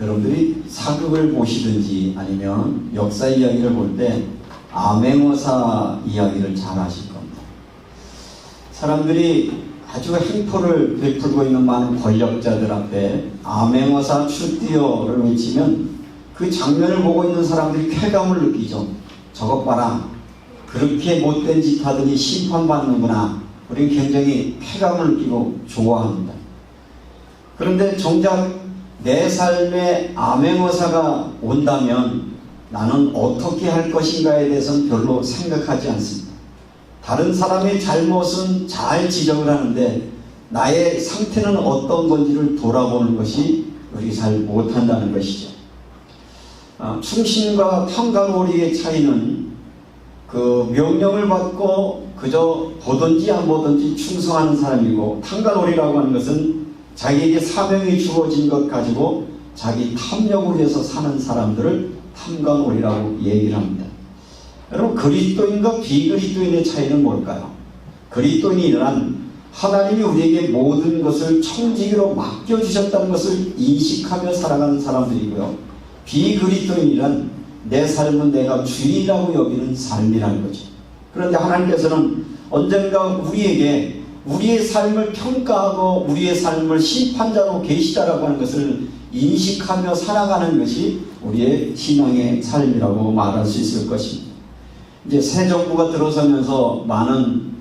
여러분들이 사극을 보시든지 아니면 역사 이야기를 볼 때 암행어사 이야기를 잘 아실 겁니다. 사람들이 아주 행포를 베풀고 있는 많은 권력자들 앞에 암행어사 출디어를 외치면 그 장면을 보고 있는 사람들이 쾌감을 느끼죠. 저것 봐라, 그렇게 못된 짓 하더니 심판받는구나. 우리는 굉장히 쾌감을 느끼고 좋아합니다. 그런데 정작 내 삶에 암행어사가 온다면 나는 어떻게 할 것인가에 대해서는 별로 생각하지 않습니다. 다른 사람의 잘못은 잘 지적을 하는데 나의 상태는 어떤 건지를 돌아보는 것이 우리 잘 못한다는 것이죠. 충신과 탕감오리의 차이는 그 명령을 받고 그저 보든지 안 보든지 충성하는 사람이고, 탕감오리라고 하는 것은 자기에게 사명이 주어진 것 가지고 자기 탐욕을 위해서 사는 사람들을 탐관오리라고 얘기를 합니다. 여러분, 그리스도인과 비그리스도인의 차이는 뭘까요? 그리스도인이란 하나님이 우리에게 모든 것을 청지기로 맡겨주셨다는 것을 인식하며 살아가는 사람들이고요. 비그리스도인이란 내 삶은 내가 주인이라고 여기는 삶이라는 거죠. 그런데 하나님께서는 언젠가 우리에게 우리의 삶을 평가하고 우리의 삶을 심판자로 계시다라고 하는 것을 인식하며 살아가는 것이 우리의 신앙의 삶이라고 말할 수 있을 것입니다. 이제 새 정부가 들어서면서 많은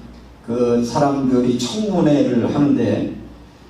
그 사람들이 청문회를 하는데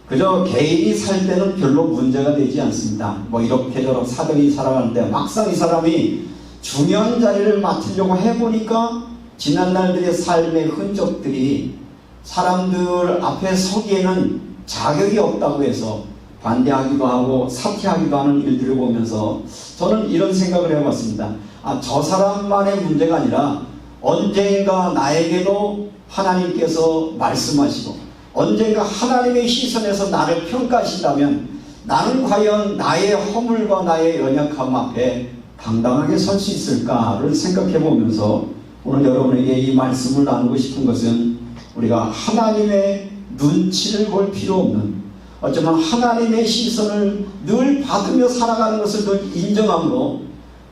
그저 개인이 살 때는 별로 문제가 되지 않습니다. 뭐 이렇게 저렇게 사정이 살아가는데 막상 이 사람이 중요한 자리를 맡으려고 해보니까 지난날들의 삶의 흔적들이 사람들 앞에 서기에는 자격이 없다고 해서 반대하기도 하고 사퇴하기도 하는 일들을 보면서 저는 이런 생각을 해봤습니다. 저 사람만의 문제가 아니라 언젠가 나에게도 하나님께서 말씀하시고 언젠가 하나님의 시선에서 나를 평가하신다면 나는 과연 나의 허물과 나의 연약함 앞에 당당하게 설 수 있을까를 생각해 보면서 오늘 여러분에게 이 말씀을 나누고 싶은 것은 우리가 하나님의 눈치를 볼 필요 없는, 어쩌면 하나님의 시선을 늘 받으며 살아가는 것을 늘 인정함으로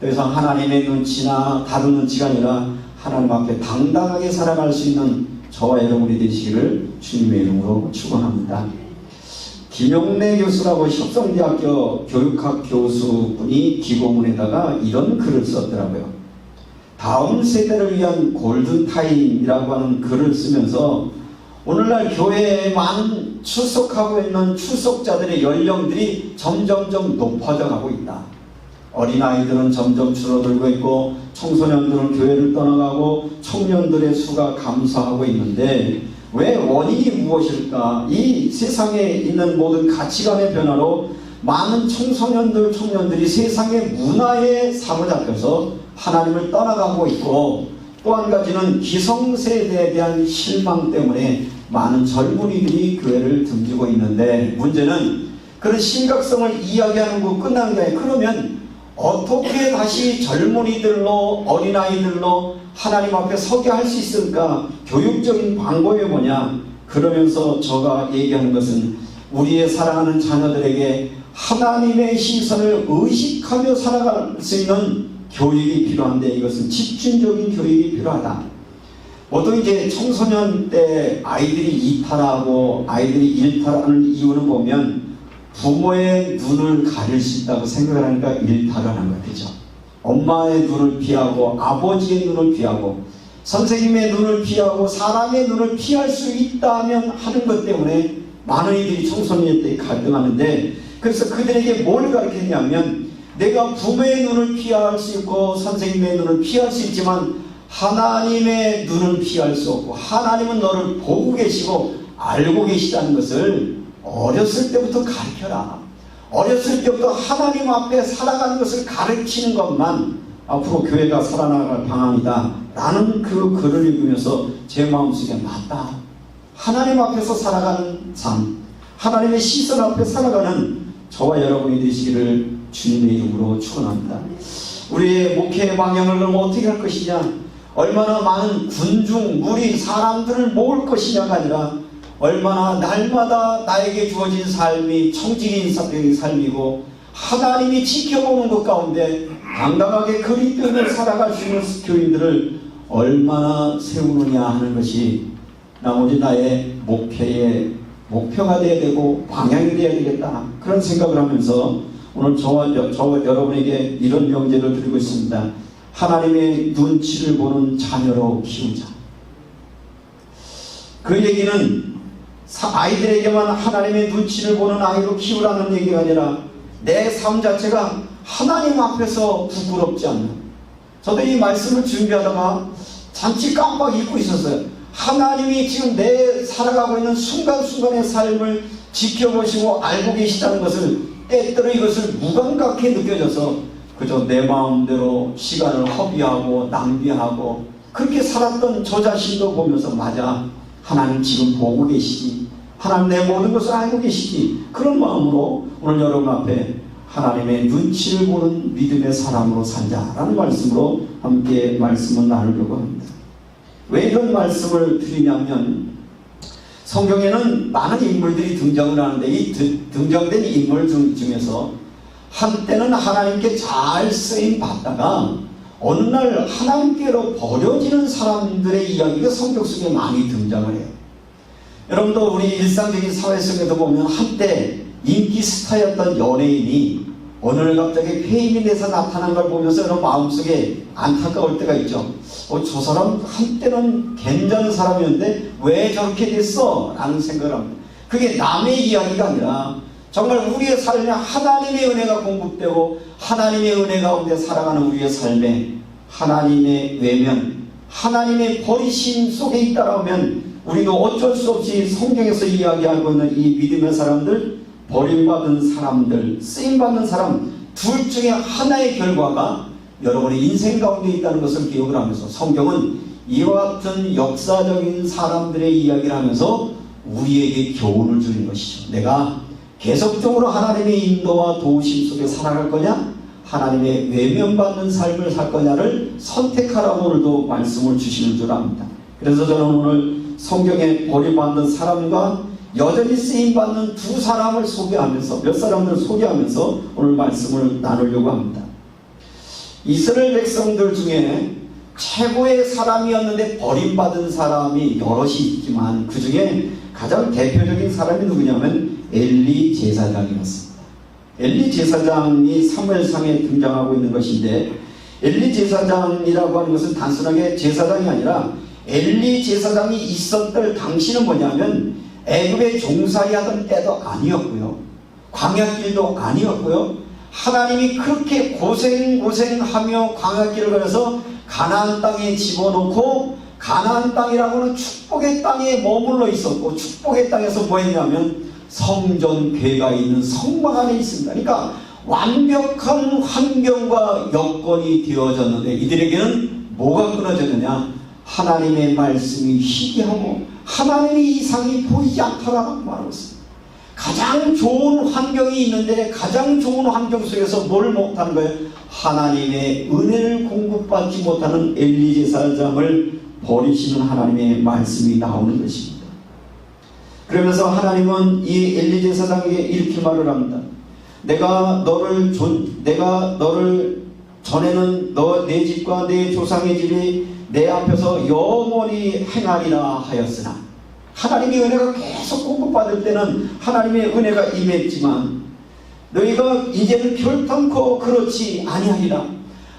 더 이상 하나님의 눈치나 다른 눈치가 아니라 하나님 앞에 당당하게 살아갈 수 있는 저와 여러분이 되시기를 주님의 이름으로 축원합니다. 김용래 교수라고 협성대학교 교육학 교수분이 기고문에다가 이런 글을 썼더라고요. 다음 세대를 위한 골든타임이라고 하는 글을 쓰면서 오늘날 교회에 많은 출석하고 있는 출석자들의 연령들이 점점점 높아져 가고 있다. 어린아이들은 점점 줄어들고 있고 청소년들은 교회를 떠나가고 청년들의 수가 감소하고 있는데 왜 원인이 무엇일까? 이 세상에 있는 모든 가치관의 변화로 많은 청소년들, 청년들이 세상의 문화에 사로잡혀서 하나님을 떠나가고 있고, 또 한 가지는 기성세대에 대한 실망 때문에 많은 젊은이들이 교회를 등지고 있는데, 문제는 그런 심각성을 이야기하는 거 끝나는 게 아니라 그러면 어떻게 다시 젊은이들로 어린아이들로 하나님 앞에 서게 할 수 있을까? 교육적인 방법이 뭐냐? 그러면서 저가 얘기하는 것은 우리의 사랑하는 자녀들에게 하나님의 시선을 의식하며 살아갈 수 있는 교육이 필요한데, 이것은 집중적인 교육이 필요하다. 보통 이제 청소년 때 아이들이 이탈하고 아이들이 일탈하는 이유는 보면 부모의 눈을 가릴 수 있다고 생각을 하니까 일탈을 하는 것 같죠. 엄마의 눈을 피하고 아버지의 눈을 피하고 선생님의 눈을 피하고 사람의 눈을 피할 수 있다면 하는 것 때문에 많은 이들이 청소년 때 갈등하는데, 그래서 그들에게 뭘 가르쳤냐면 내가 부모의 눈을 피할 수 있고 선생님의 눈을 피할 수 있지만 하나님의 눈을 피할 수 없고 하나님은 너를 보고 계시고 알고 계시다는 것을 어렸을 때부터 가르쳐라. 어렸을 때부터 하나님 앞에 살아가는 것을 가르치는 것만 앞으로 교회가 살아나갈 방안이다 라는 그 글을 읽으면서 제 마음속에 맞다. 하나님 앞에서 살아가는 삶, 하나님의 시선 앞에 살아가는 저와 여러분이 되시기를 주님의 이름으로 축원합니다. 우리의 목회의 방향을 그럼 어떻게 할 것이냐, 얼마나 많은 군중 무리 사람들을 모을 것이냐가 아니라 얼마나 날마다 나에게 주어진 삶이 청지기인 삶이고 하나님이 지켜보는 것 가운데 당당하게 그리스도인을 살아갈 수 있는 교인들을 얼마나 세우느냐 하는 것이 나머지 나의 목회의 목표가 되어야 되고 방향이 되어야 되겠다, 그런 생각을 하면서 오늘 저와 여러분에게 이런 명제를 드리고 있습니다. 하나님의 눈치를 보는 자녀로 키우자. 그 얘기는 아이들에게만 하나님의 눈치를 보는 아이로 키우라는 얘기가 아니라 내 삶 자체가 하나님 앞에서 부끄럽지 않는. 저도 이 말씀을 준비하다가 잠시 깜빡 잊고 있었어요. 하나님이 지금 내 살아가고 있는 순간순간의 삶을 지켜보시고 알고 계시다는 것을, 때때로 이것을 무감각해 느껴져서 그저 내 마음대로 시간을 허비하고 낭비하고 그렇게 살았던 저 자신도 보면서, 맞아, 하나님 지금 보고 계시지, 하나님 내 모든 것을 알고 계시지, 그런 마음으로 오늘 여러분 앞에 하나님의 눈치를 보는 믿음의 사람으로 살자라는 말씀으로 함께 말씀을 나누려고 합니다. 왜 이런 말씀을 드리냐면, 성경에는 많은 인물들이 등장을 하는데 이 등장된 인물 중에서 한때는 하나님께 잘 쓰임 받다가 어느 날 하나님께로 버려지는 사람들의 이야기가 성경 속에 많이 등장을 해요. 여러분도 우리 일상적인 사회 속에도 보면 한때 인기 스타였던 연예인이 어느 날 갑자기 폐인이 돼서 나타난 걸 보면서 여러분 마음속에 안타까울 때가 있죠. 저 사람 한때는 괜찮은 사람이었는데 왜 저렇게 됐어? 라는 생각을 합니다. 그게 남의 이야기가 아니라 정말 우리의 삶에 하나님의 은혜가 공급되고 하나님의 은혜 가운데 살아가는 우리의 삶에 하나님의 외면, 하나님의 버리심 속에 있다라면 우리도 어쩔 수 없이 성경에서 이야기하고 있는 이 믿음의 사람들, 버림받은 사람들, 쓰임받는 사람, 둘 중에 하나의 결과가 여러분의 인생 가운데 있다는 것을 기억을 하면서 성경은 이와 같은 역사적인 사람들의 이야기를 하면서 우리에게 교훈을 주는 것이죠. 내가 계속적으로 하나님의 인도와 도우심 속에 살아갈 거냐, 하나님의 외면받는 삶을 살 거냐를 선택하라고 오늘도 말씀을 주시는 줄 압니다. 그래서 저는 오늘 성경에 버림받는 사람과 여전히 쓰임받는 두 사람을 소개하면서, 몇 사람들을 소개하면서 오늘 말씀을 나누려고 합니다. 이스라엘 백성들 중에 최고의 사람이었는데 버림받은 사람이 여럿이 있지만 그 중에 가장 대표적인 사람이 누구냐면 엘리 제사장이었습니다. 엘리 제사장이 사무엘상에 등장하고 있는 것인데, 엘리 제사장이라고 하는 것은 단순하게 제사장이 아니라 엘리 제사장이 있었던 당시는 뭐냐면 애굽에 종살이 하던 때도 아니었고요, 광야길도 아니었고요, 하나님이 그렇게 고생하며 광야길을 걸어서 가나안 땅에 집어넣고 가나안 땅이라고는 축복의 땅에 머물러 있었고, 축복의 땅에서 뭐 했냐면 성전궤가 있는 성막 안에 있습니다. 그러니까 완벽한 환경과 여건이 되어졌는데 이들에게는 뭐가 끊어졌느냐? 하나님의 말씀이 희귀하고 하나님의 이상이 보이지 않더라고 말하고 있습니다. 가장 좋은 환경이 있는데 가장 좋은 환경 속에서 뭘 못하는 거예요? 하나님의 은혜를 공급받지 못하는 엘리 제사장을 버리시는 하나님의 말씀이 나오는 것입니다. 그러면서 하나님은 이 엘리 제사장에게 이렇게 말을 합니다. 내가 너를 전에는 내 집과 내 조상의 집이 내 앞에서 영원히 행하리라 하였으나, 하나님의 은혜가 계속 공급받을 때는 하나님의 은혜가 임했지만 너희가 이제는 결단코 그렇지 아니하리라.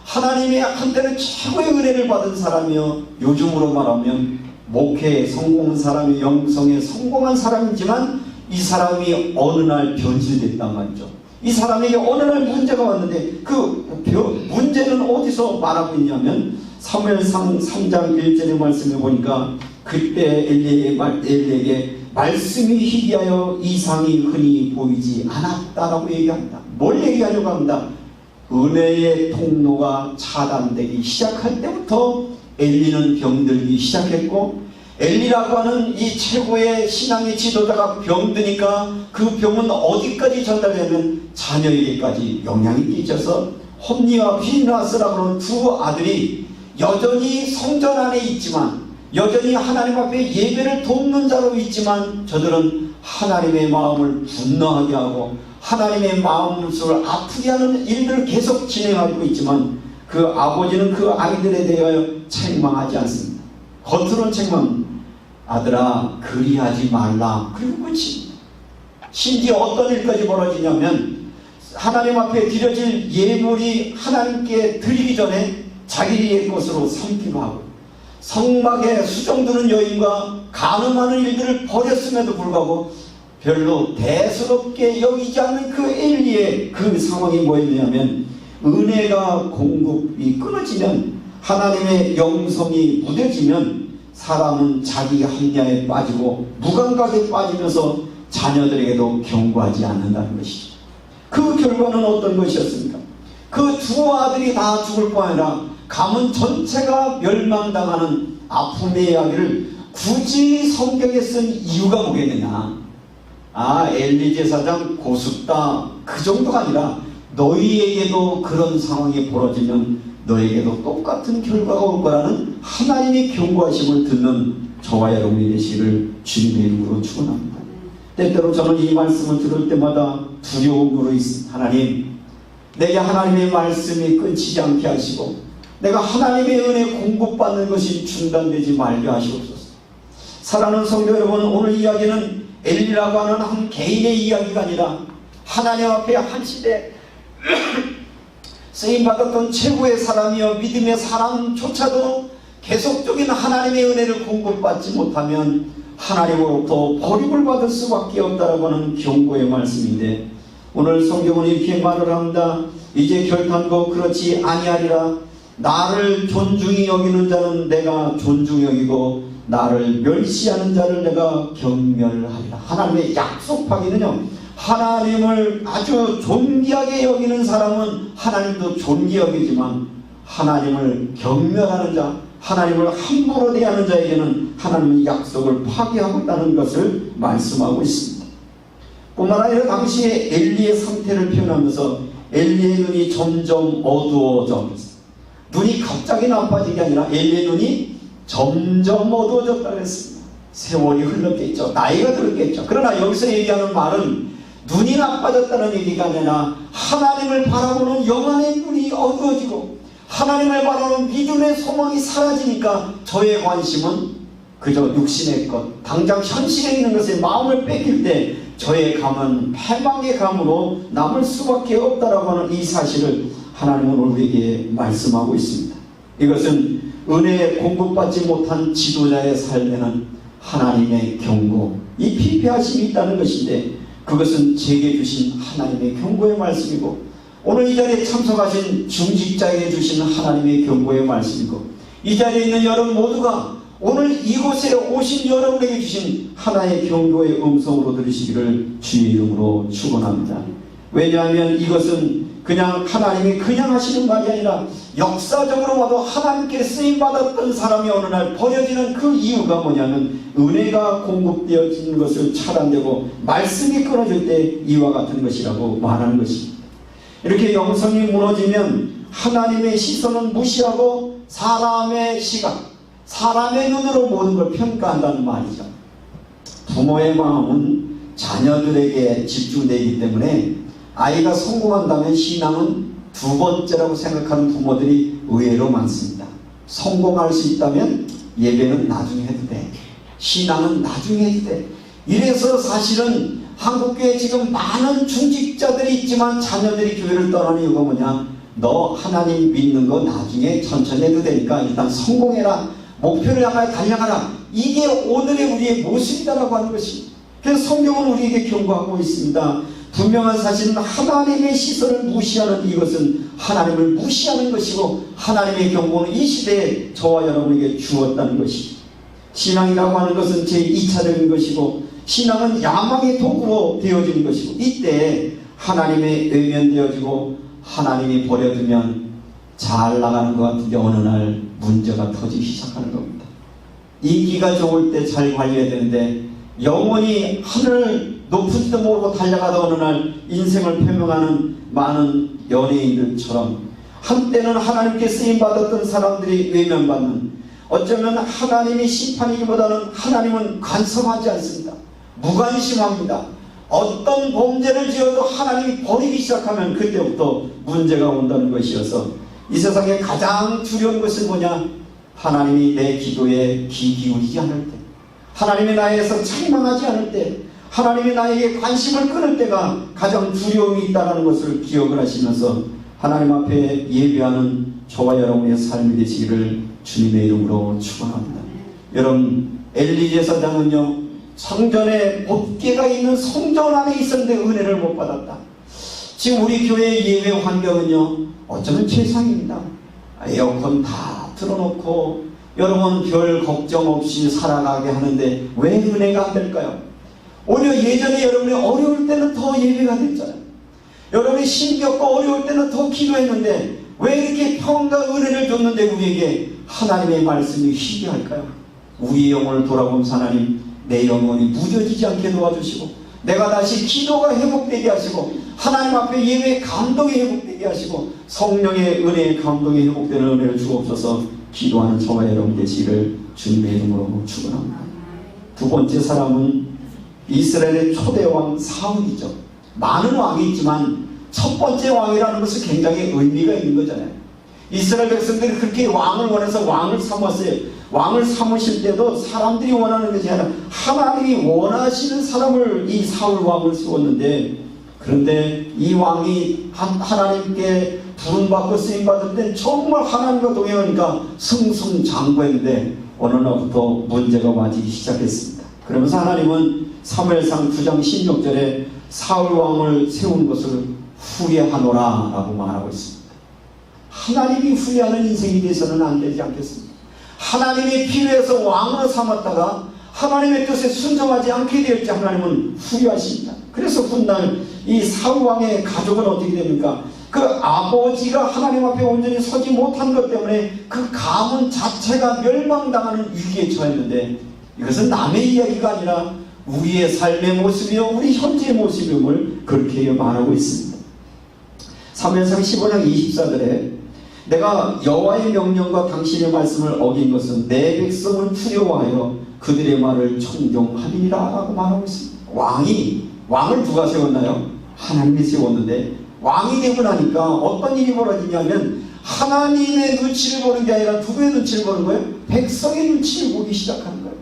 하나님의 한때는 최고의 은혜를 받은 사람이요, 요즘으로 말하면 목회에 성공한 사람이, 영성에 성공한 사람이지만 이 사람이 어느 날 변질됐단 말이죠. 이 사람에게 어느 날 문제가 왔는데 그 문제는 어디서 말하고 있냐면 사무엘상 3장 1절의 말씀을 보니까 그때 엘리에게 말씀이 희귀하여 이상이 흔히 보이지 않았다라고 얘기합니다. 뭘 얘기하려고 합니다? 은혜의 통로가 차단되기 시작할 때부터 엘리는 병들기 시작했고, 엘리라고 하는 이 최고의 신앙의 지도자가 병드니까 그 병은 어디까지 전달되면 자녀에게까지 영향이 끼쳐서 홈니와 피느하스라고 하는 두 아들이 여전히 성전 안에 있지만, 여전히 하나님 앞에 예배를 돕는 자로 있지만 저들은 하나님의 마음을 분노하게 하고 하나님의 마음을 아프게 하는 일들을 계속 진행하고 있지만 그 아버지는 그 아이들에 대하여 책망하지 않습니다. 겉으로는 책망, 아들아 그리하지 말라, 그리고 끝입니다. 심지어 어떤 일까지 벌어지냐면 하나님 앞에 드려질 예물이 하나님께 드리기 전에 자기의 것으로 삼기도 하고 성막에 수정두는 여인과 간음하는 일들을 벌였음에도 불구하고 별로 대수롭게 여기지 않는 그 엘리의 그 상황이 뭐였냐면 은혜가 공급이 끊어지면 하나님의 영성이 무뎌지면 사람은 자기 합리화에 빠지고 무감각에 빠지면서 자녀들에게도 경고하지 않는다는 것이죠. 그 결과는 어떤 것이었습니까? 그 두 아들이 다 죽을 뿐 아니라 가문 전체가 멸망당하는 아픔의 이야기를 굳이 성경에 쓴 이유가 뭐겠느냐? 엘리 제사장 고숫다, 그 정도가 아니라 너희에게도 그런 상황이 벌어지면 너에게도 똑같은 결과가 올 거라는 하나님의 경고하심을 듣는 저와 여러분이 되시기를 주님의 이름으로 축원합니다. 때때로 저는 이 말씀을 들을 때마다 두려움으로 있습니다. 하나님, 내게 하나님의 말씀이 끊치지 않게 하시고 내가 하나님의 은혜 공급받는 것이 중단되지 말게 하시옵소서. 사랑하는 성도 여러분, 오늘 이야기는 엘리라고 하는 한 개인의 이야기가 아니라 하나님 앞에 한 시대 쓰임받았던 최고의 사람이요 믿음의 사람조차도 계속적인 하나님의 은혜를 공급받지 못하면 하나님으로부터 버림을 받을 수밖에 없다라고 하는 경고의 말씀인데, 오늘 성경은 이렇게 말을 합니다. 이제 결단코 그렇지 아니하리라. 나를 존중히 여기는 자는 내가 존중히 여기고 나를 멸시하는 자를 내가 경멸하리라. 하나님의 약속하기는요, 하나님을 아주 존귀하게 여기는 사람은 하나님도 존귀 여기지만 하나님을 경멸하는 자, 하나님을 함부로 대하는 자에게는 하나님의 약속을 파기하고 있다는 것을 말씀하고 있습니다. 뿐만 아니라 당시에 엘리의 상태를 표현하면서 엘리의 눈이 점점 어두워져, 눈이 갑자기 나빠진 게 아니라 엘리의 눈이 점점 어두워졌다고 했습니다. 세월이 흘렀겠죠. 나이가 들었겠죠. 그러나 여기서 얘기하는 말은 눈이 나빠졌다는 얘기가 아니라 하나님을 바라보는 영안의 눈이 어두워지고 하나님을 바라보는 믿음의 소망이 사라지니까 저의 관심은 그저 육신의 것, 당장 현실에 있는 것에 마음을 뺏길 때 저의 감은 패망의 감으로 남을 수밖에 없다라고 하는 이 사실을 하나님은 우리에게 말씀하고 있습니다. 이것은 은혜에 공급받지 못한 지도자의 삶에는 하나님의 경고, 이 피폐하심이 있다는 것인데, 그것은 제게 주신 하나님의 경고의 말씀이고 오늘 이 자리에 참석하신 중직자에게 주신 하나님의 경고의 말씀이고 이 자리에 있는 여러분 모두가 오늘 이곳에 오신 여러분에게 주신 하나의 경고의 음성으로 들으시기를 주의 이름으로 축원합니다. 왜냐하면 이것은 그냥 하나님이 그냥 하시는 말이 아니라 역사적으로 봐도 하나님께 쓰임받았던 사람이 어느 날 버려지는 그 이유가 뭐냐면 은혜가 공급되어지는 것을 차단되고 말씀이 끊어질 때 이와 같은 것이라고 말하는 것입니다. 이렇게 영성이 무너지면 하나님의 시선은 무시하고 사람의 시각, 사람의 눈으로 모든 걸 평가한다는 말이죠. 부모의 마음은 자녀들에게 집중되기 때문에 아이가 성공한다면 신앙은 두 번째라고 생각하는 부모들이 의외로 많습니다. 성공할 수 있다면 예배는 나중에 해도 돼, 신앙은 나중에 해도 돼. 이래서 사실은 한국교회에 지금 많은 중직자들이 있지만 자녀들이 교회를 떠나는 이유가 뭐냐? 너 하나님 믿는 거 나중에 천천히 해도 되니까 일단 성공해라, 목표를 향하여 달려가라. 이게 오늘의 우리의 모습이다라고 하는 것입니다. 그래서 성경은 우리에게 경고하고 있습니다. 분명한 사실은 하나님의 시선을 무시하는 이것은 하나님을 무시하는 것이고 하나님의 경고는 이 시대에 저와 여러분에게 주었다는 것이죠. 신앙이라고 하는 것은 제2차적인 것이고 신앙은 야망의 도구로 되어지는 것이고 이때 하나님의 외면되어지고 하나님이 버려두면 잘 나가는 것 같은데 어느 날 문제가 터지기 시작하는 겁니다. 인기가 좋을 때 잘 관리해야 되는데 영원히 하늘을 높은지도 모르고 달려가다 어느 날 인생을 표명하는 많은 연예인들처럼 한때는 하나님께 쓰임받았던 사람들이 외면받는, 어쩌면 하나님의 심판이기보다는 하나님은 간섭하지 않습니다. 무관심합니다. 어떤 범죄를 지어도 하나님이 버리기 시작하면 그때부터 문제가 온다는 것이어서 이 세상에 가장 두려운 것은 뭐냐? 하나님이 내 기도에 귀 기울이지 않을 때, 하나님이 나에게서 책망하지 않을 때, 하나님이 나에게 관심을 끊을 때가 가장 두려움이 있다는 것을 기억을 하시면서 하나님 앞에 예배하는 저와 여러분의 삶이 되시기를 주님의 이름으로 축원합니다. 여러분, 엘리 제사장은요, 성전에 법궤가 있는 성전 안에 있었는데 은혜를 못 받았다. 지금 우리 교회의 예배 환경은요, 어쩌면 최상입니다. 에어컨 다 틀어놓고 여러분 별 걱정 없이 살아가게 하는데 왜 은혜가 안 될까요? 오히려 예전에 여러분이 어려울 때는 더 예배가 됐잖아요. 여러분이 힘겹고 어려울 때는 더 기도했는데 왜 이렇게 평온과 은혜를 줬는데 우리에게 하나님의 말씀이 희귀할까요? 우리의 영혼을 돌아보면서 하나님, 내 영혼이 무뎌지지 않게 도와주시고 내가 다시 기도가 회복되게 하시고 하나님 앞에 예배의 감동이 회복되게 하시고 성령의 은혜의 감동이 회복되는 은혜를 주옵소서. 기도하는 저와 여러분 되시기를 주님의 이름으로 축원합니다. 두 번째 사람은 이스라엘의 초대왕 사울이죠. 많은 왕이 있지만 첫 번째 왕이라는 것은 굉장히 의미가 있는 거잖아요. 이스라엘 백성들이 그렇게 왕을 원해서 왕을 삼았어요. 왕을 삼으실 때도 사람들이 원하는 것이 아니라 하나님이 원하시는 사람을 이 사울 왕을 세웠는데, 그런데 이 왕이 하나님께 부름받고 쓰임받을 때 정말 하나님과 동행하니까 승승장구했는데 어느 날부터 문제가 와지기 시작했습니다. 그러면서 하나님은 사무엘상 9장 16절에 사울 왕을 세운 것을 후회하노라 라고 말하고 있습니다. 하나님이 후회하는 인생이 되어서는 안 되지 않겠습니까? 하나님이 필요해서 왕으로 삼았다가 하나님의 뜻에 순종하지 않게 될지 하나님은 후회하십니다. 그래서 훗날 이 사울 왕의 가족은 어떻게 됩니까? 그 아버지가 하나님 앞에 온전히 서지 못한 것 때문에 그 가문 자체가 멸망당하는 위기에 처했는데, 이것은 남의 이야기가 아니라 우리의 삶의 모습이요 우리 현재의 모습임을 그렇게 말하고 있습니다. 사무엘상 15장 24절에 내가 여호와의 명령과 당신의 말씀을 어긴 것은 내 백성을 두려워하여 그들의 말을 청종하리라 라고 말하고 있습니다. 왕을 누가 세웠나요? 하나님이 세웠는데 왕이 되고 나니까 어떤 일이 벌어지냐면 하나님의 눈치를 보는 게 아니라 누구의 눈치를 보는 거예요? 백성의 눈치를 보기 시작하는 거예요.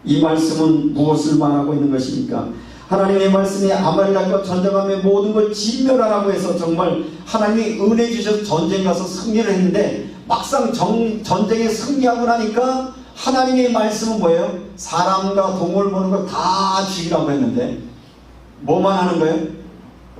이 말씀은 무엇을 말하고 있는 것입니까? 하나님의 말씀이 아말렉과 전쟁하며 모든 걸 진멸하라고 해서 정말 하나님이 은혜 주셔서 전쟁 가서 승리를 했는데 막상 전쟁에 승리하고 나니까 하나님의 말씀은 뭐예요? 사람과 동물 보는 걸 다 죽이라고 했는데 뭐만 하는 거예요?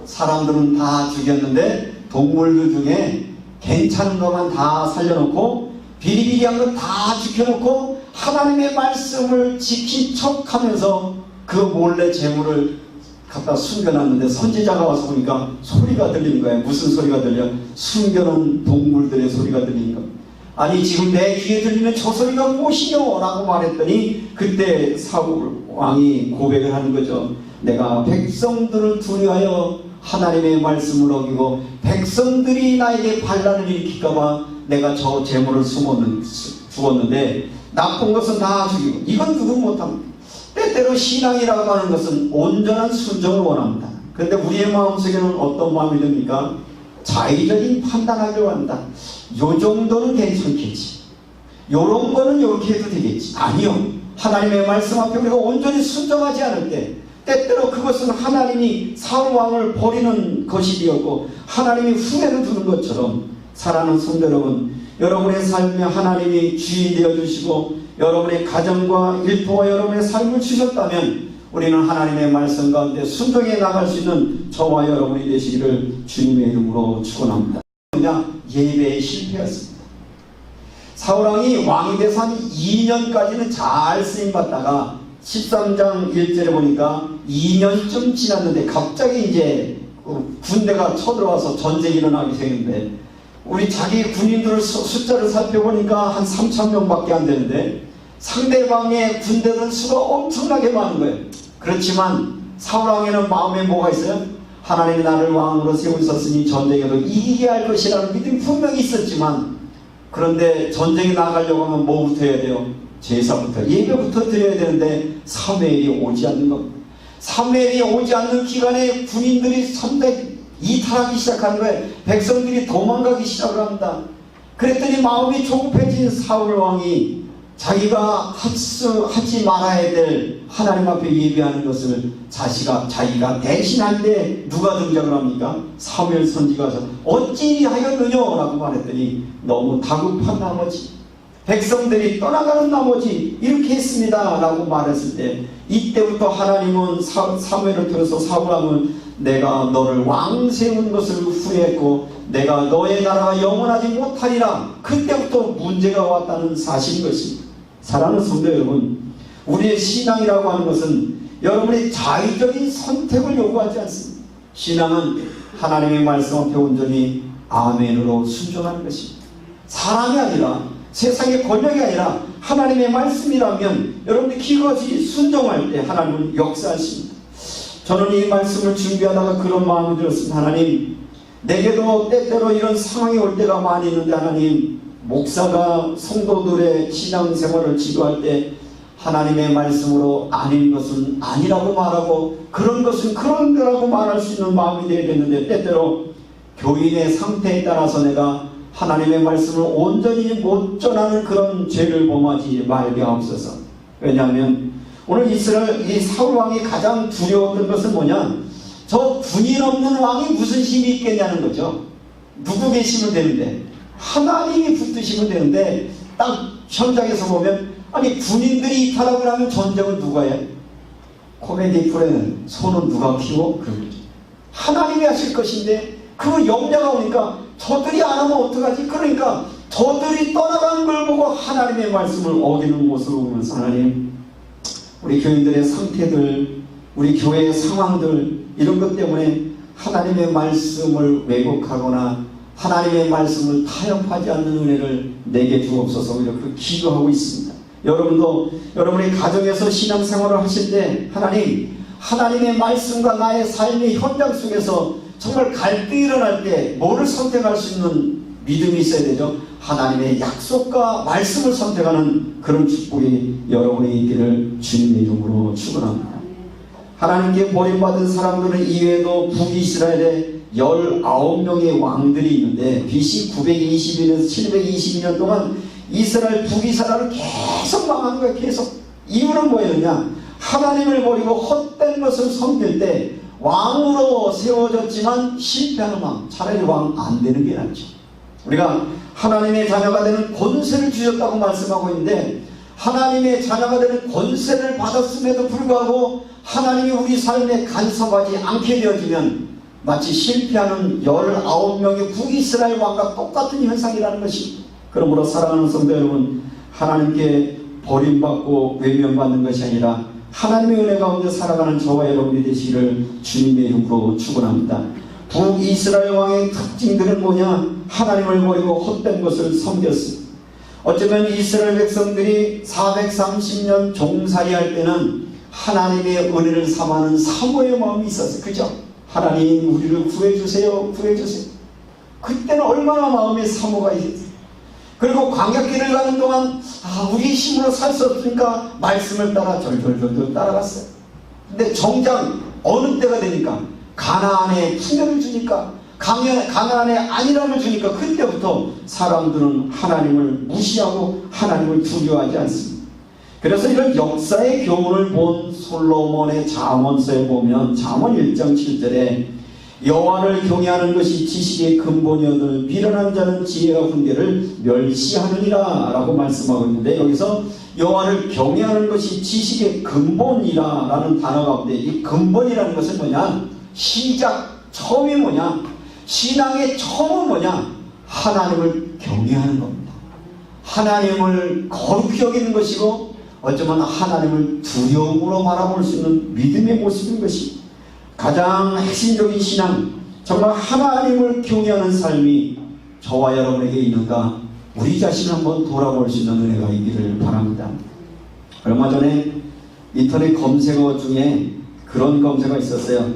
사람들은 다 죽였는데 동물들 중에 괜찮은 것만 다 살려놓고 비리비리한 것 다 지켜놓고 하나님의 말씀을 지킨 척하면서 그 몰래 재물을 갖다 숨겨놨는데 선지자가 와서 보니까 소리가 들리는 거예요. 무슨 소리가 들려? 숨겨놓은 동물들의 소리가 들리는 거예요. 아니 지금 내 귀에 들리는 저 소리가 무엇이뇨? 라고 말했더니 그때 사울 왕이 고백을 하는 거죠. 내가 백성들을 두려워하여 하나님의 말씀을 어기고 백성들이 나에게 반란을 일으킬까봐 내가 저 재물을 주었는데 나쁜 것은 다 죽이고 이건 누구 못합니다. 때때로 신앙이라고 하는 것은 온전한 순종을 원합니다. 그런데 우리의 마음속에는 어떤 마음이 듭니까? 자의적인 판단하기를 원한다. 요 정도는 괜찮겠지. 요런 거는 이렇게 해도 되겠지. 아니요. 하나님의 말씀 앞에 우리가 온전히 순종하지 않을 때 때때로 그것은 하나님이 사울 왕을 버리는 것이 되었고 하나님이 후회를 두는 것처럼 사랑하는 성도 여러분, 여러분의 삶에 하나님이 주인 되어주시고 여러분의 가정과 일터와 여러분의 삶을 주셨다면 우리는 하나님의 말씀 가운데 순종해 나갈 수 있는 저와 여러분이 되시기를 주님의 이름으로 축원합니다. 그냥 예배에 실패했습니다. 사울왕이 왕이 돼서 한 2년까지는 잘 쓰임받다가 13장 1절에 보니까 2년쯤 지났는데 갑자기 이제 군대가 쳐들어와서 전쟁이 일어나기 생겼는데 우리 자기 군인들을 숫자를 살펴보니까 한 3,000명밖에 안 되는데 상대방의 군대는 수가 엄청나게 많은 거예요. 그렇지만 사울왕에는 마음에 뭐가 있어요? 하나님이 나를 왕으로 세우셨으니 전쟁에도 이기게 할 것이라는 믿음이 분명히 있었지만 그런데 전쟁에 나가려고 하면 뭐부터 해야 돼요? 제사부터 예배부터 드려야 되는데 사무엘이 오지 않는 겁니다. 사무엘이 오지 않는 기간에 군인들이 선대 이탈하기 시작하는 거예요. 백성들이 도망가기 시작을 합니다. 그랬더니 마음이 조급해진 사울 왕이 자기가 하지 말아야 될 하나님 앞에 예배하는 것을 자기가 대신할 때 누가 등장을 합니까? 사무엘 선지가 와서 어찌 하였느냐 라고 말했더니 너무 다급한 나머지 백성들이 떠나가는 나머지 이렇게 했습니다 라고 말했을 때 이때부터 하나님은 사무엘을 통해서 사울 왕은 내가 너를 왕 세운 것을 후회했고 내가 너의 나라가 영원하지 못하리라 그때부터 문제가 왔다는 사실인 것입니다. 사랑하는 성도 여러분, 우리의 신앙이라고 하는 것은 여러분의 자의적인 선택을 요구하지 않습니다. 신앙은 하나님의 말씀 앞에 온전히 아멘으로 순종하는 것입니다. 사람이 아니라 세상의 권력이 아니라 하나님의 말씀이라면 여러분들이 그것이 순종할 때 하나님은 역사하십니다. 저는 이 말씀을 준비하다가 그런 마음이 들었습니다. 하나님, 내게도 때때로 이런 상황이 올 때가 많이 있는데 하나님, 목사가 성도들의 신앙생활을 지도할 때 하나님의 말씀으로 아닌 것은 아니라고 말하고 그런 것은 그런 거라고 말할 수 있는 마음이 되어야겠는데 때때로 교인의 상태에 따라서 내가 하나님의 말씀을 온전히 못 전하는 그런 죄를 범하지 말게 하옵소서. 왜냐하면 오늘 이스라엘 이 사울 왕이 가장 두려웠던 것은 뭐냐? 저 군인 없는 왕이 무슨 힘이 있겠냐는 거죠. 누구 계시면 되는데 하나님이 붙드시면 되는데 딱 현장에서 보면 아니 군인들이 이탈하고 나면 전쟁은 누가 해? 코미디 프로는 손은 누가 키워? 하나님이 하실 것인데 그 영자가 오니까 저들이 안 하면 어떡하지? 그러니까 저들이 떠나가는 걸 보고 하나님의 말씀을 어기는 모습을 보면서 하나님 우리 교인들의 상태들 우리 교회의 상황들 이런 것 때문에 하나님의 말씀을 왜곡하거나 하나님의 말씀을 타협하지 않는 은혜를 내게 주옵소서 이렇게 기도하고 있습니다. 여러분도 여러분의 가정에서 신앙생활을 하실 때 하나님의 말씀과 나의 삶의 현장 속에서 정말 갈등이 일어날 때 뭐를 선택할 수 있는 믿음이 있어야 되죠. 하나님의 약속과 말씀을 선택하는 그런 축복이 여러분의 있기를 주님의 이름으로 축원합니다. 하나님께 버림받은 사람들은 이외에도 북이스라엘에 19명의 왕들이 있는데 BC 922년에서 722년 동안 이스라엘 북이스라엘을 계속 망하는 거예요. 계속. 이유는 뭐였냐? 하나님을 버리고 헛된 것을 섬길 때 왕으로 세워졌지만 실패하는 왕, 차라리 왕 안 되는 게 낫죠. 우리가 하나님의 자녀가 되는 권세를 주셨다고 말씀하고 있는데 하나님의 자녀가 되는 권세를 받았음에도 불구하고 하나님이 우리 삶에 간섭하지 않게 되어지면 마치 실패하는 19명의 북이스라엘 왕과 똑같은 현상이라는 것입니다. 그러므로 사랑하는 성도 여러분, 하나님께 버림받고 외면받는 것이 아니라 하나님의 은혜 가운데 살아가는 저와 여러분이 되시기를 주님의 이름으로 축원합니다. 북이스라엘 왕의 특징들은 뭐냐? 하나님을 버리고 헛된 것을 섬겼습니다. 어쩌면 이스라엘 백성들이 430년 종살이할 때는 하나님의 은혜를 삼하는 사모의 마음이 있었어요. 그죠? 하나님 우리를 구해주세요. 구해주세요. 그때는 얼마나 마음에 사모가 있었어요. 그리고 광야길을 가는 동안 우리 힘으로 살 수 없으니까 말씀을 따라 절절절절 따라갔어요. 근데 정작 어느 때가 되니까 가나안에 풍요를 주니까 가나안에 안일함을 주니까 그때부터 사람들은 하나님을 무시하고 하나님을 두려워하지 않습니다. 그래서 이런 역사의 교훈을 본 솔로몬의 잠언서에 보면 잠언 1장 7절에 여호와를 경외하는 것이 지식의 근본이오늘 미련한 자는 지혜와 훈계를 멸시하느니라 라고 말씀하고 있는데 여기서 여호와를 경외하는 것이 지식의 근본이라 라는 단어 가운데 이 근본이라는 것은 뭐냐? 시작, 처음이 뭐냐? 신앙의 처음은 뭐냐? 하나님을 경외하는 겁니다. 하나님을 거룩히 여기는 것이고 어쩌면 하나님을 두려움으로 바라볼 수 있는 믿음의 모습인 것이 가장 핵심적인 신앙, 정말 하나님을 경외하는 삶이 저와 여러분에게 있는가? 우리 자신을 한번 돌아볼 수 있는 은혜가 있기를 바랍니다. 얼마 전에 인터넷 검색어 중에 그런 검색어가 있었어요.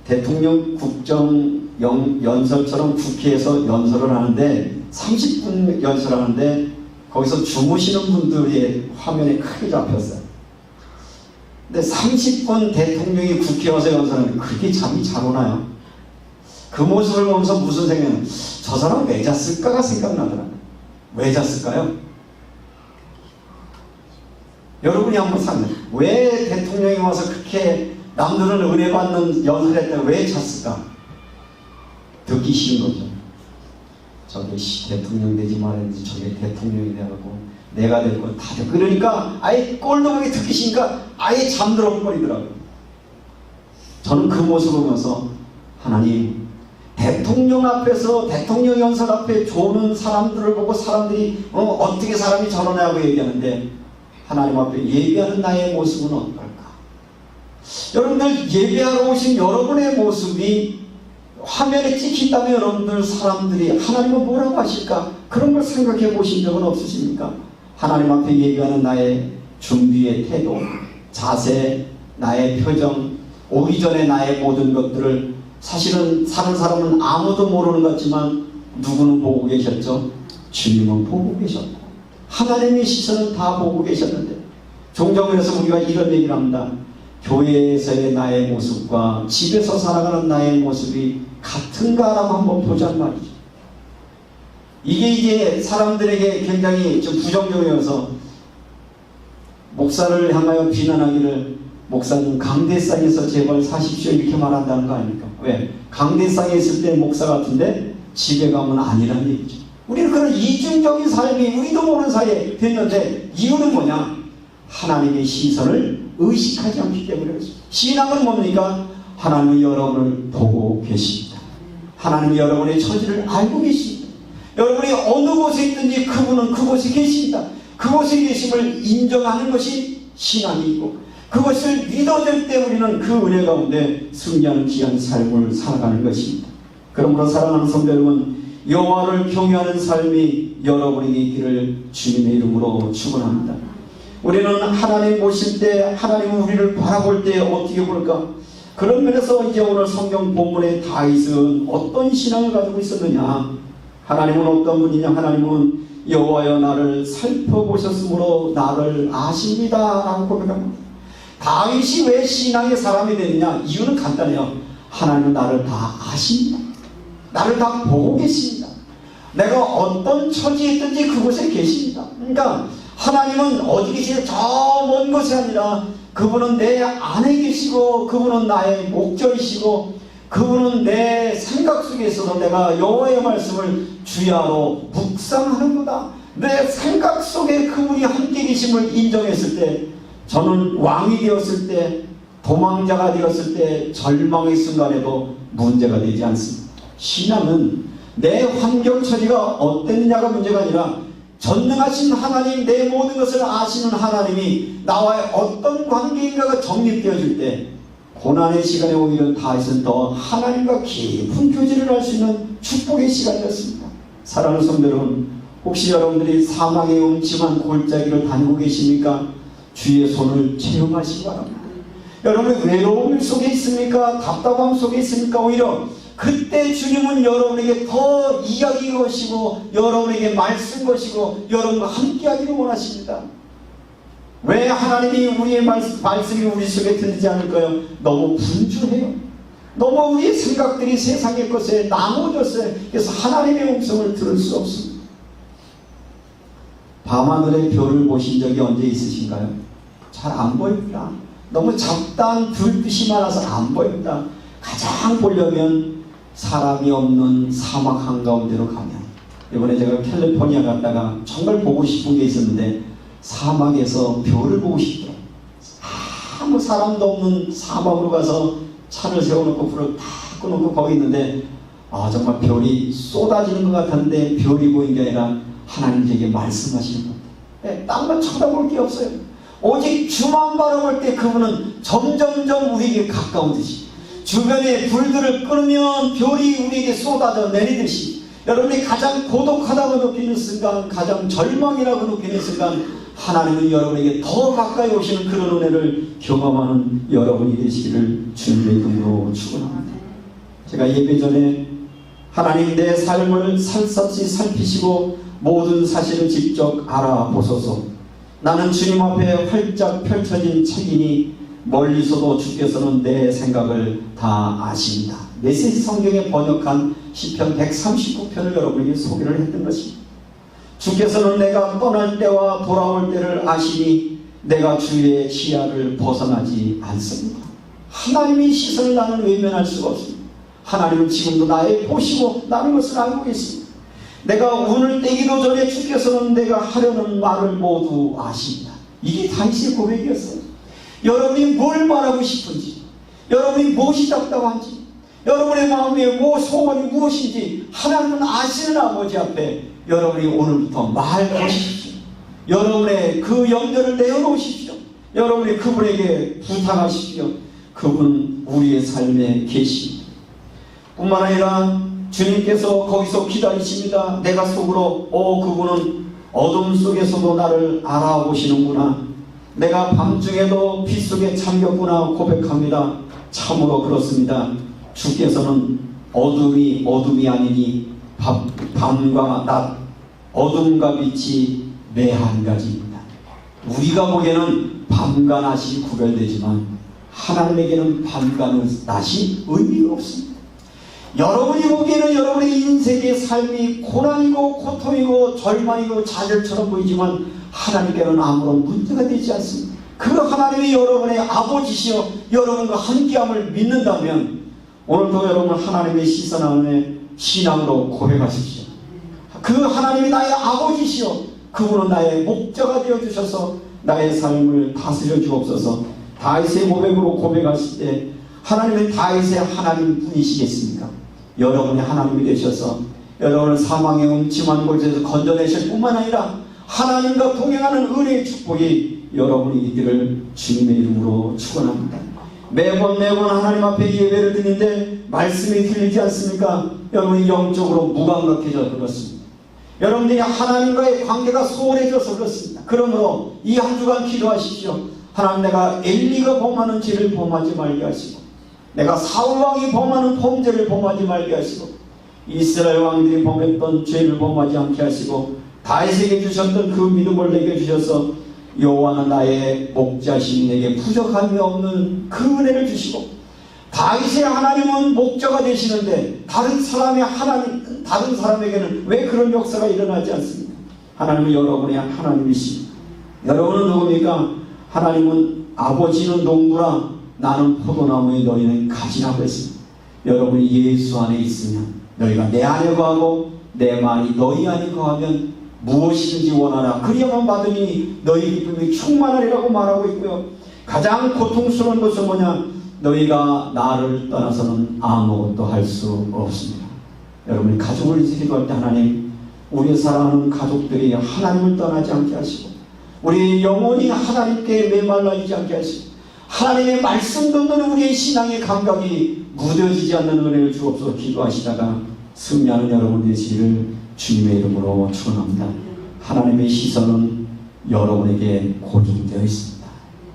대통령 국정 연설처럼 국회에서 연설을 하는데 30분 연설하는데 거기서 주무시는 분들의 화면에 크게 잡혔어요. 근데 30분 대통령이 국회에 와서 연 사람이 그렇게 잠이 잘 오나요? 그 모습을 보면서 무슨 생각은 저 사람 왜 잤을까가 생각나더라고요. 왜 잤을까요? 여러분이 한번 생각해요. 왜 대통령이 와서 그렇게 남들은 은혜 받는 연설을 했다가 왜 잤을까? 듣기 싫은 거죠. 저게 대통령 되지 말았는지 저게 대통령이 되라고 내가 될 건 다 돼. 그러니까 아예 꼴도 보기 듣기 싫으니까 아예 잠들어 버리더라고요. 저는 그 모습을 보면서 하나님, 대통령 앞에서 대통령 연설 앞에 조는 사람들을 보고 사람들이 어떻게 사람이 저러냐고 얘기하는데 하나님 앞에 예배하는 나의 모습은 어떨까? 여러분들 예배하러 오신 여러분의 모습이 화면에 찍힌다면 여러분들 사람들이 하나님은 뭐라고 하실까? 그런 걸 생각해 보신 적은 없으십니까? 하나님 앞에 예배하는 나의 준비의 태도, 자세, 나의 표정, 오기 전에 나의 모든 것들을 사실은 사는 사람은 아무도 모르는 것 같지만 누구는 보고 계셨죠? 주님은 보고 계셨고 하나님의 시선은 다 보고 계셨는데 종종 그래서 우리가 이런 얘기를 합니다. 교회에서의 나의 모습과 집에서 살아가는 나의 모습이 같은가라고 한번 보자는 말이죠. 이게 이제 사람들에게 굉장히 좀 부정적이어서 목사를 향하여 비난하기를 목사님 강대상에서 제발 사십시오 이렇게 말한다는 거 아닙니까? 왜? 강대상에 있을 때 목사 같은데 집에 가면 아니란 얘기죠. 우리는 그런 이중적인 삶이 우리도 모르는 사이에 됐는데 이유는 뭐냐? 하나님의 시선을 의식하지 않기 때문에 그렇습니다. 신앙은 뭡니까? 하나님이 여러분을 보고 계십니다. 하나님이 여러분의 처지를 알고 계십니다. 여러분이 어느 곳에 있든지 그분은 그곳에 계십니다. 그곳에 계심을 인정하는 것이 신앙이고 그것을 믿어질 때 우리는 그 은혜 가운데 승리하는 귀한 삶을 살아가는 것입니다. 그러므로 사랑하는 성도 여러분, 여호와를 경외하는 삶이 여러분에게 있기를 주님의 이름으로 축원합니다. 우리는 하나님 보실 때 하나님은 우리를 바라볼 때 어떻게 볼까? 그런 면에서 이제 오늘 성경 본문의 다윗은 어떤 신앙을 가지고 있었느냐? 하나님은 어떤 분이냐? 하나님은 여호와여 나를 살펴보셨으므로 나를 아십니다 라고 고백합니다. 다윗이 왜 신앙의 사람이 되느냐? 이유는 간단해요. 하나님은 나를 다 아십니다. 나를 다 보고 계십니다. 내가 어떤 처지에 있든지 그곳에 계십니다. 그러니까 하나님은 어디 계시냐? 저 먼 곳이 아니라 그분은 내 안에 계시고 그분은 나의 목적이시고 그분은 내 생각 속에 있어서 내가 여호와의 말씀을 주야로 묵상하는구나. 내 생각 속에 그분이 함께 계심을 인정했을 때 저는 왕이 되었을 때 도망자가 되었을 때 절망의 순간에도 문제가 되지 않습니다. 신앙은 내 환경 처지가 어땠느냐가 문제가 아니라 전능하신 하나님, 내 모든 것을 아시는 하나님이 나와의 어떤 관계인가가 정립되어질 때 고난의 시간에 오히려 다윗은 더 하나님과 깊은 교제를 할 수 있는 축복의 시간이었습니다. 사랑하는 성도 여러분, 혹시 여러분들이 사망의 음침한 골짜기를 다니고 계십니까? 주의 손을 체험하시기 바랍니다. 여러분이 외로움 속에 있습니까? 답답함 속에 있습니까? 오히려 그때 주님은 여러분에게 더 이야기 것이고 여러분에게 말씀 것이고 여러분과 함께하기를 원하십니다. 왜 하나님이 우리의 말씀이 우리 속에 들리지 않을까요? 너무 분주해요. 너무 우리의 생각들이 세상의 것에 나눠졌어요. 그래서 하나님의 음성을 들을 수 없습니다. 밤하늘의 별을 보신 적이 언제 있으신가요? 잘 안 보입니다. 너무 작단 불빛이 많아서 안 보입니다. 가장 보려면 사람이 없는 사막 한가운데로 가면, 이번에 제가 캘리포니아 갔다가 정말 보고 싶은 게 있었는데 사막에서 별을 보고 싶더라고요. 아무 사람도 없는 사막으로 가서 차를 세워놓고 불을 다 꺼놓고 거기 있는데 정말 별이 쏟아지는 것 같았는데 별이 보인 게 아니라 하나님 제게 말씀하시는 겁니다. 딴 건 쳐다볼 게 없어요. 오직 주만 바라볼 때 그분은 점점점 우리에게 가까워지시, 주변에 불들을 끊으면 별이 우리에게 쏟아져 내리듯이 여러분이 가장 고독하다고 느끼는 순간, 가장 절망이라고 느끼는 순간 하나님은 여러분에게 더 가까이 오시는 그런 은혜를 경험하는 여러분이 되시기를 주님의 이름으로 축원합니다. 제가 예배 전에 하나님 내 삶을 살sap시 살피시고 모든 사실을 직접 알아보소서. 나는 주님 앞에 활짝 펼쳐진 책이니 멀리서도 주께서는 내 생각을 다 아십니다. 메시지 성경에 번역한 시편 139편을 여러분에게 소개를 했던 것입니다. 주께서는 내가 떠날 때와 돌아올 때를 아시니 내가 주의 시야를 벗어나지 않습니다. 하나님의 시선을 나는 외면할 수가 없습니다. 하나님은 지금도 나의 보시고 나는 것을 알고 계십니다. 내가 운을 떼기도 전에 주께서는 내가 하려는 말을 모두 아십니다. 이게 다윗의 고백이었어요. 여러분이 뭘 말하고 싶은지, 여러분이 무엇이 답답한지, 여러분의 마음에 소원이 무엇인지 하나님은 아시는 아버지 앞에 여러분이 오늘부터 말하십시오. 여러분의 그 염려를 내어놓으십시오. 여러분이 그분에게 부탁하십시오. 그분은 우리의 삶에 계십니다. 뿐만 아니라 주님께서 거기서 기다리십니다. 내가 속으로 그분은 어둠 속에서도 나를 알아보시는구나. 내가 밤중에도 피 속에 잠겼구나 고백합니다. 참으로 그렇습니다. 주께서는 어둠이 아니니 밤과 낮, 어둠과 빛이 매 한 가지입니다. 우리가 보기에는 밤과 낮이 구별되지만 하나님에게는 밤과 낮이 의미가 없습니다. 여러분이 보기에는 여러분의 인생의 삶이 고난이고 고통이고 절망이고 좌절처럼 보이지만 하나님께는 아무런 문제가 되지 않습니다. 그 하나님이 여러분의 아버지시여 여러분과 함께함을 믿는다면 오늘도 여러분 하나님의 시선 안에 신앙으로 고백하십시오. 그 하나님이 나의 아버지시여 그분은 나의 목자가 되어주셔서 나의 삶을 다스려 주옵소서. 다윗의 고백으로 고백하실 때 하나님은 다윗의 하나님 분이시겠습니까? 여러분의 하나님이 되셔서 여러분을 사망의 음침한 곳에서 건져내실 뿐만 아니라 하나님과 동행하는 은혜의 축복이 여러분이 있기를 주님의 이름으로 축원합니다. 매번 하나님 앞에 예배를 드리는데 말씀이 들리지 않습니까? 여러분이 영적으로 무감각해져 그렇습니다. 여러분들이 하나님과의 관계가 소홀해져서 그렇습니다. 그러므로 이 한 주간 기도하십시오. 하나님, 내가 엘리가 범하는 죄를 범하지 말게 하시고 내가 사울왕이 범하는 범죄를 범하지 말게 하시고 이스라엘 왕들이 범했던 죄를 범하지 않게 하시고 다윗에게 주셨던 그 믿음을 내게 주셔서 여호와는 나의 목자시니 내게 부족함이 없는 그 은혜를 주시고 다윗의 하나님은 목자가 되시는데 다른 사람에게는 왜 그런 역사가 일어나지 않습니까? 하나님은 여러분의 하나님이십니다. 여러분은 누굽니까? 하나님은 아버지는 농부라 나는 포도나무에 너희는 가지라고 했습니다. 여러분이 예수 안에 있으면 너희가 내 안에 거하고 내 말이 너희 안에 거하면 무엇이든지 원하라 그리하면 받으니 너희 기쁨이 충만하리라고 말하고 있고요. 가장 고통스러운 것은 뭐냐? 너희가 나를 떠나서는 아무것도 할 수 없습니다. 여러분이 가족을 위해서 기도할 때 하나님, 우리 사랑하는 가족들이 하나님을 떠나지 않게 하시고 우리 영혼이 하나님께 메말라 있지 않게 하시고 하나님의 말씀 듣는 우리의 신앙의 감각이 무뎌지지 않는 은혜를 주옵소서. 기도하시다가 승리하는 여러분 되시기를 주님의 이름으로 축원합니다. 하나님의 시선은 여러분에게 고정되어 있습니다.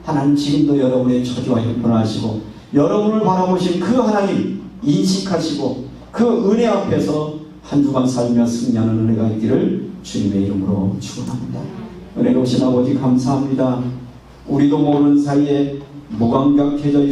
하나님 지금도 여러분의 처지와 형편을 아시고 여러분을 바라보신 그 하나님 인식하시고 그 은혜 앞에서 한 주간 살며 승리하는 은혜가 있기를 주님의 이름으로 축원합니다. 은혜로우신 아버지 감사합니다. 우리도 모르는 사이에 무감각해져